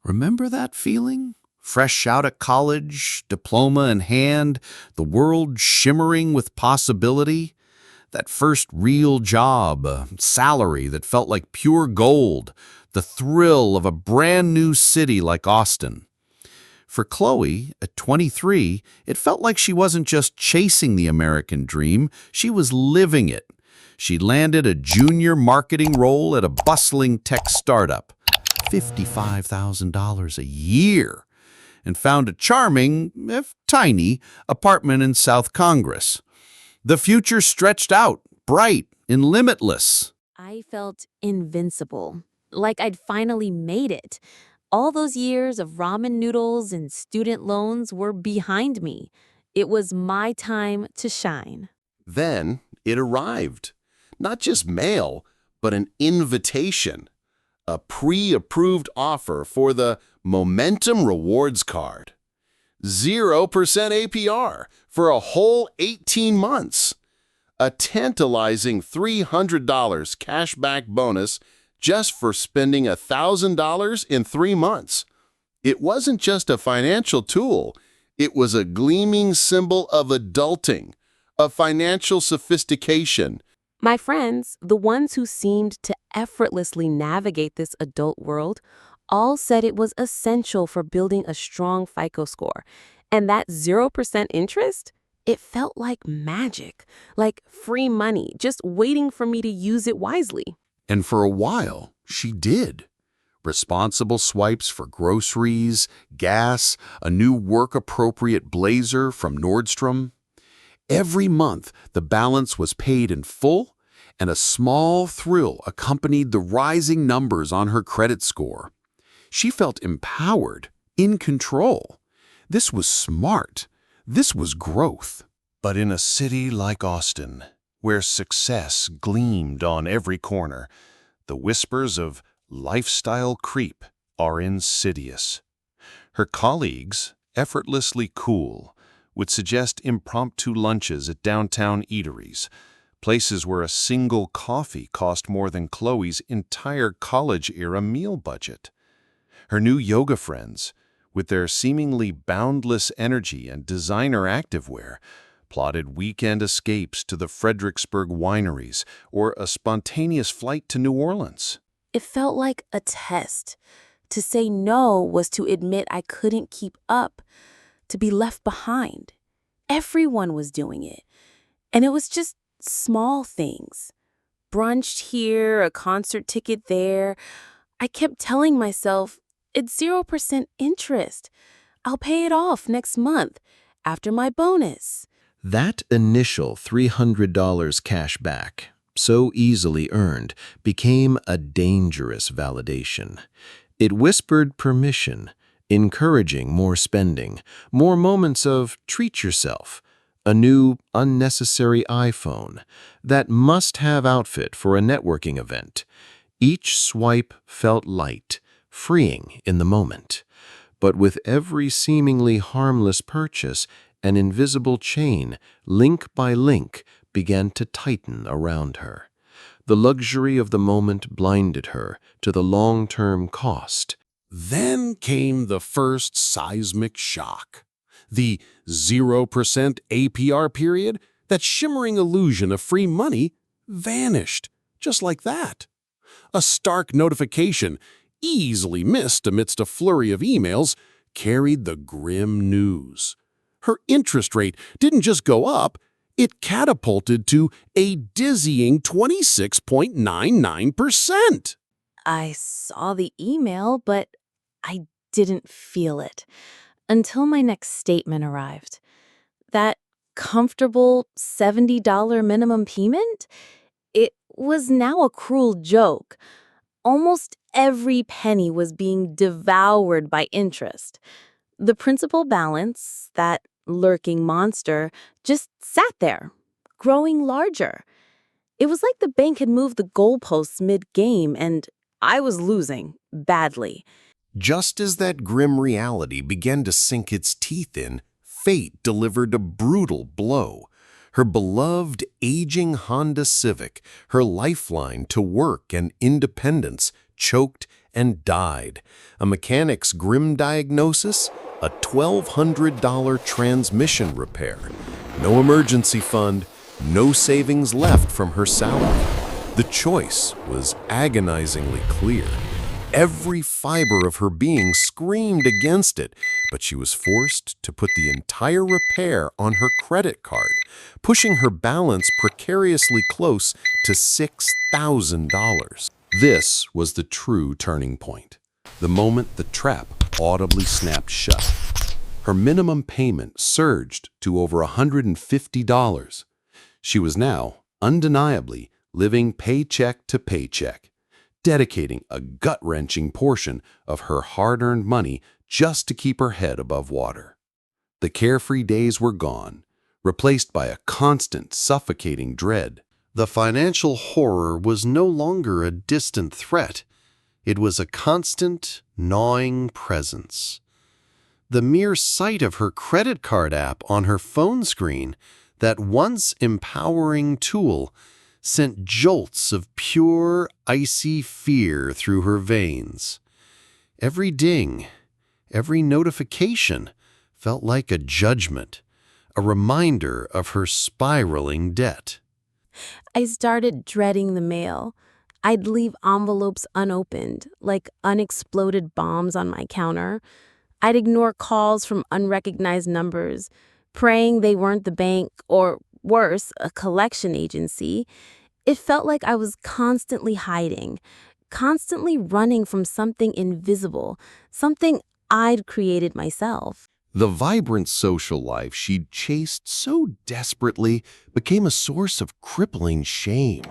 Remember that feeling? Fresh out of college, diploma in hand, the world shimmering with possibility? That first real job, a salary that felt like pure gold, the thrill of a brand new city like Austin. For Chloe, at 23, it felt like she wasn't just chasing the American dream, she was living it. She landed a junior marketing role at a bustling tech startup, $55,000 a year, and found a charming, if tiny, apartment in South Congress. The future stretched out, bright and limitless. I felt invincible, like I'd finally made it. All those years of ramen noodles and student loans were behind me. It was my time to shine. Then it arrived. Not just mail, but an invitation. A pre-approved offer for the Momentum Rewards Card. 0% APR for a whole 18 months. A tantalizing $300 cashback bonus just for spending $1,000 in 3 months. It wasn't just a financial tool. It was a gleaming symbol of adulting, of financial sophistication. My friends, the ones who seemed to effortlessly navigate this adult world, all said it was essential for building a strong FICO score. And that 0% interest? It felt like magic, like free money, just waiting for me to use it wisely. And for a while, she did. Responsible swipes for groceries, gas, a new work-appropriate blazer from Nordstrom. Every month, the balance was paid in full, and a small thrill accompanied the rising numbers on her credit score. She felt empowered, in control. This was smart. This was growth. But in a city like Austin, where success gleamed on every corner, the whispers of lifestyle creep are insidious. Her colleagues, effortlessly cool, would suggest impromptu lunches at downtown eateries, places where a single coffee cost more than Chloe's entire college-era meal budget. Her new yoga friends, with their seemingly boundless energy and designer activewear, plotted weekend escapes to the Fredericksburg wineries or a spontaneous flight to New Orleans. It felt like a test. To say no was to admit I couldn't keep up, to be left behind. Everyone was doing it. And it was just small things. Brunch here, a concert ticket there. I kept telling myself, it's 0% interest. I'll pay it off next month, after my bonus. That initial $300 cash back, so easily earned, became a dangerous validation. It whispered permission, encouraging more spending, more moments of treat yourself, a new, unnecessary iPhone, that must-have outfit for a networking event. Each swipe felt light, freeing in the moment. But with every seemingly harmless purchase, an invisible chain, link by link, began to tighten around her. The luxury of the moment blinded her to the long-term cost. Then came the first seismic shock. The 0% APR period, that shimmering illusion of free money, vanished, just like that. A stark notification, easily missed amidst a flurry of emails, carried the grim news. Her interest rate didn't just go up, it catapulted to a dizzying 26.99%. I saw the email, but I didn't feel it until my next statement arrived. That comfortable $70 minimum payment? It was now a cruel joke. Almost every penny was being devoured by interest. The principal balance, that lurking monster, just sat there, growing larger. It was like the bank had moved the goalposts mid-game, and I was losing badly. Just as that grim reality began to sink its teeth in, fate delivered a brutal blow. Her beloved aging Honda Civic, her lifeline to work and independence, choked and died. A mechanic's grim diagnosis? A $1,200 transmission repair. No emergency fund, no savings left from her salary. The choice was agonizingly clear. Every fiber of her being screamed against it, but she was forced to put the entire repair on her credit card, pushing her balance precariously close to $6,000. This was the true turning point. The moment the trap audibly snapped shut. Her minimum payment surged to over $150. She was now, undeniably, living paycheck to paycheck, dedicating a gut-wrenching portion of her hard-earned money just to keep her head above water. The carefree days were gone, replaced by a constant, suffocating dread. The financial horror was no longer a distant threat. It was a constant, gnawing presence. The mere sight of her credit card app on her phone screen, that once empowering tool, sent jolts of pure, icy fear through her veins. Every ding, every notification felt like a judgment, a reminder of her spiraling debt. I started dreading the mail. I'd leave envelopes unopened, like unexploded bombs on my counter. I'd ignore calls from unrecognized numbers, praying they weren't the bank or, worse, a collection agency. It felt like I was constantly hiding, constantly running from something invisible, something I'd created myself. The vibrant social life she'd chased so desperately became a source of crippling shame.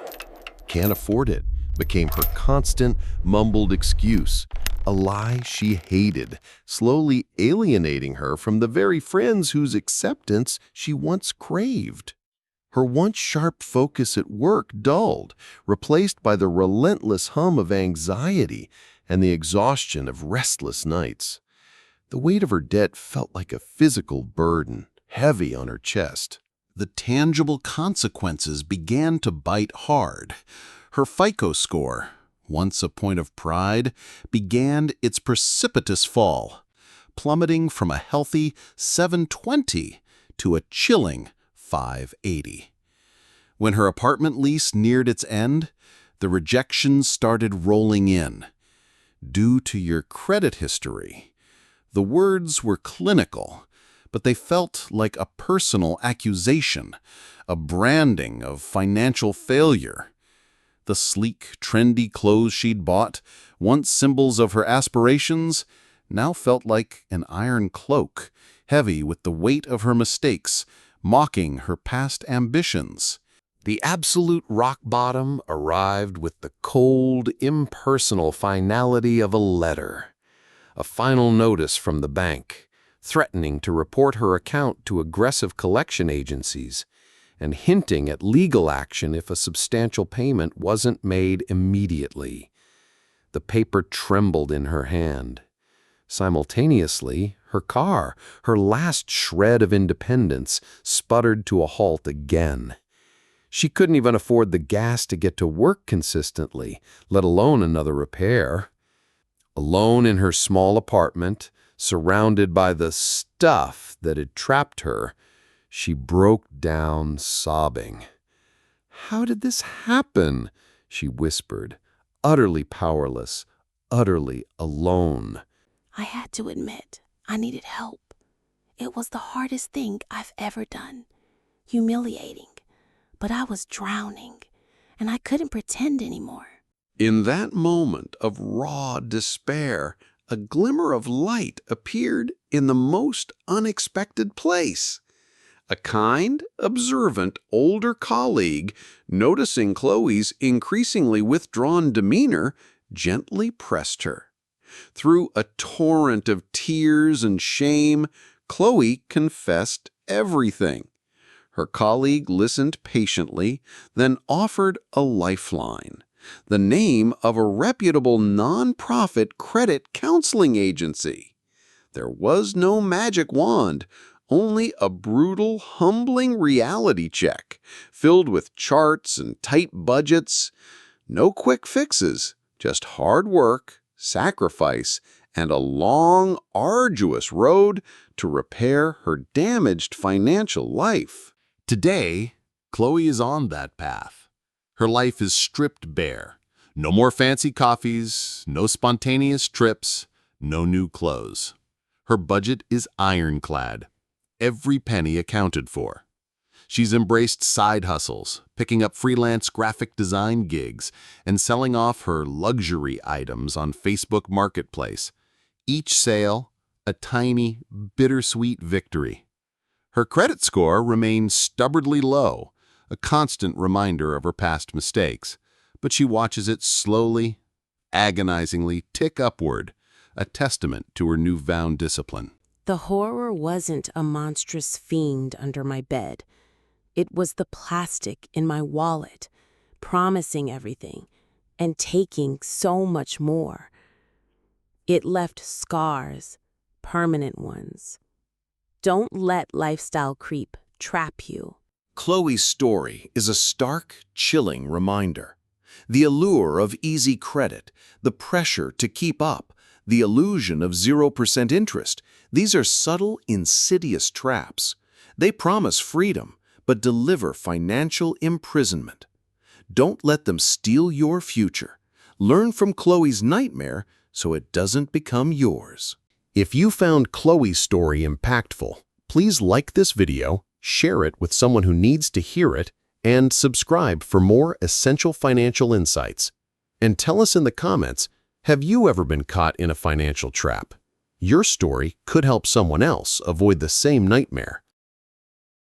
Can't afford it became her constant, mumbled excuse, a lie she hated, slowly alienating her from the very friends whose acceptance she once craved. Her once sharp focus at work dulled, replaced by the relentless hum of anxiety and the exhaustion of restless nights. The weight of her debt felt like a physical burden, heavy on her chest. The tangible consequences began to bite hard. Her FICO score, once a point of pride, began its precipitous fall, plummeting from a healthy 720 to a chilling 580. When her apartment lease neared its end, the rejections started rolling in. Due to your credit history. The words were clinical, but they felt like a personal accusation, a branding of financial failure. The sleek, trendy clothes she'd bought, once symbols of her aspirations, now felt like an iron cloak, heavy with the weight of her mistakes, mocking her past ambitions. The absolute rock bottom arrived with the cold, impersonal finality of a letter. A final notice from the bank, threatening to report her account to aggressive collection agencies, and hinting at legal action if a substantial payment wasn't made immediately. The paper trembled in her hand. Simultaneously, her car, her last shred of independence, sputtered to a halt again. She couldn't even afford the gas to get to work consistently, let alone another repair. Alone in her small apartment, surrounded by the stuff that had trapped her, she broke down sobbing. "How did this happen?" she whispered, utterly powerless, utterly alone. I had to admit I needed help. It was the hardest thing I've ever done. Humiliating. But I was drowning, and I couldn't pretend anymore. In that moment of raw despair, a glimmer of light appeared in the most unexpected place. A kind, observant, older colleague, noticing Chloe's increasingly withdrawn demeanor, gently pressed her. Through a torrent of tears and shame, Chloe confessed everything. Her colleague listened patiently, then offered a lifeline. The name of a reputable non-profit credit counseling agency. There was no magic wand, only a brutal, humbling reality check, filled with charts and tight budgets. No quick fixes, just hard work, sacrifice, and a long, arduous road to repair her damaged financial life. Today, Chloe is on that path. Her life is stripped bare. No more fancy coffees, no spontaneous trips, no new clothes. Her budget is ironclad, every penny accounted for. She's embraced side hustles, picking up freelance graphic design gigs, and selling off her luxury items on Facebook Marketplace. Each sale, a tiny, bittersweet victory. Her credit score remains stubbornly low, a constant reminder of her past mistakes, but she watches it slowly, agonizingly tick upward, a testament to her newfound discipline. The horror wasn't a monstrous fiend under my bed. It was the plastic in my wallet, promising everything and taking so much more. It left scars, permanent ones. Don't let lifestyle creep trap you. Chloe's story is a stark, chilling reminder. The allure of easy credit, the pressure to keep up, the illusion of 0% interest, these are subtle, insidious traps. They promise freedom, but deliver financial imprisonment. Don't let them steal your future. Learn from Chloe's nightmare so it doesn't become yours. If you found Chloe's story impactful, please like this video, share it with someone who needs to hear it, and subscribe for more essential financial insights. And tell us in the comments, have you ever been caught in a financial trap? Your story could help someone else avoid the same nightmare.